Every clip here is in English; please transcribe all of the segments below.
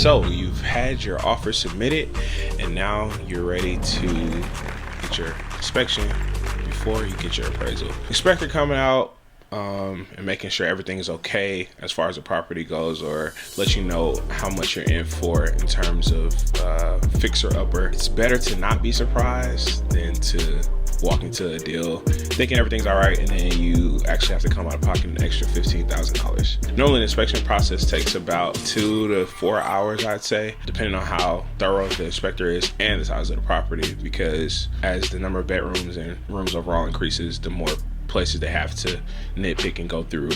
So you've had your offer submitted, and now you're ready to get your inspection before you get your appraisal. Inspector coming out and making sure everything is okay as far as the property goes, or let you know how much you're in for in terms of fixer upper. It's better to not be surprised than to walk into a deal thinking everything's all right, and then you actually have to come out of pocket an extra $15,000. Normally the inspection process takes about 2 to 4 hours, I'd say, depending on how thorough the inspector is and the size of the property, because as the number of bedrooms and rooms overall increases, the more places they have to nitpick and go through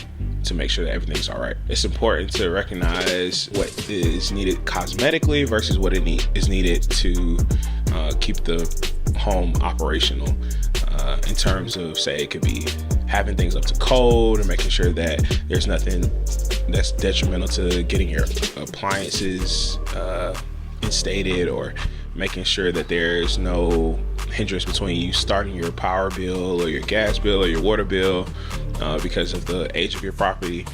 to make sure that everything's all right. It's important to recognize what is needed cosmetically versus what is needed to keep the home operational, in terms of, say, it could be having things up to code and making sure that there's nothing that's detrimental to getting your appliances instated, or making sure that there's no hindrance between you starting your power bill or your gas bill or your water bill because of the age of your property.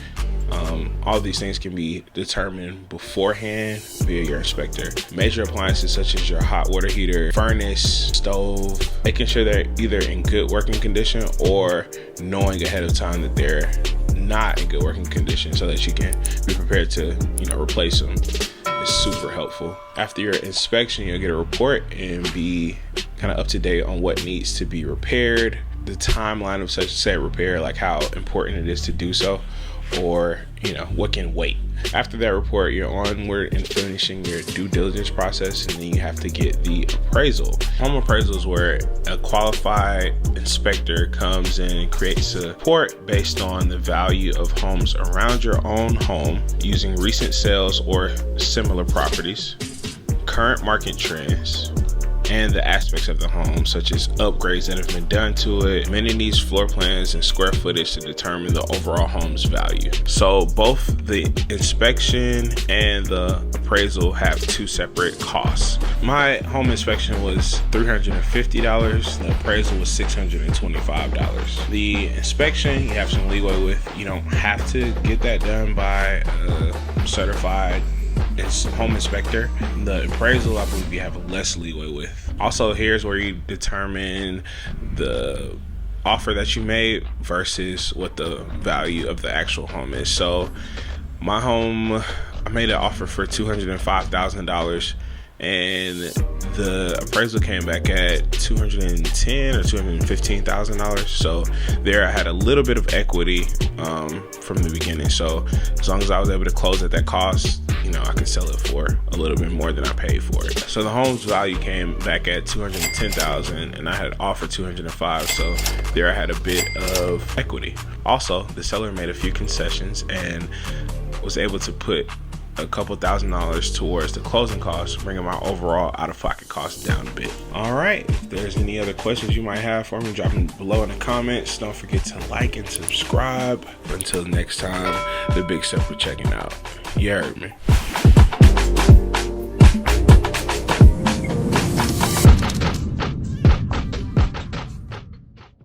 All of these things can be determined beforehand via your inspector. Major appliances such as your hot water heater, furnace, stove, making sure they're either in good working condition or knowing ahead of time that they're not in good working condition so that you can be prepared to, replace them. Is super helpful. After your inspection, you'll get a report and be kind of up to date on what needs to be repaired, the timeline of such said repair, like how important it is to do so, or what can wait. After that report, you're onward and finishing your due diligence process, and then you have to get the appraisal. Home appraisal is where a qualified inspector comes in and creates a report based on the value of homes around your own home using recent sales or similar properties, current market trends, and the aspects of the home, such as upgrades that have been done to it, amenities, floor plans, and square footage to determine the overall home's value. So both the inspection and the appraisal have two separate costs. My home inspection was $350. The appraisal was $625. The inspection you have some leeway with. You don't have to get that done by a certified home inspector. The appraisal, I believe, you have less leeway with. Also, here's where you determine the offer that you made versus what the value of the actual home is. So my home, I made an offer for $205,000, and the appraisal came back at $210,000 or $215,000. So there I had a little bit of equity from the beginning. So as long as I was able to close at that cost, I could sell it for a little bit more than I paid for it. So the home's value came back at $210,000, and I had offered $205,000. So there I had a bit of equity. Also, the seller made a few concessions and was able to put a couple $1,000s towards the closing costs, bringing my overall out-of-pocket costs down a bit. All right, if there's any other questions you might have for me, drop them below in the comments. Don't forget to like and subscribe. Until next time, the big step for checking out. You heard me.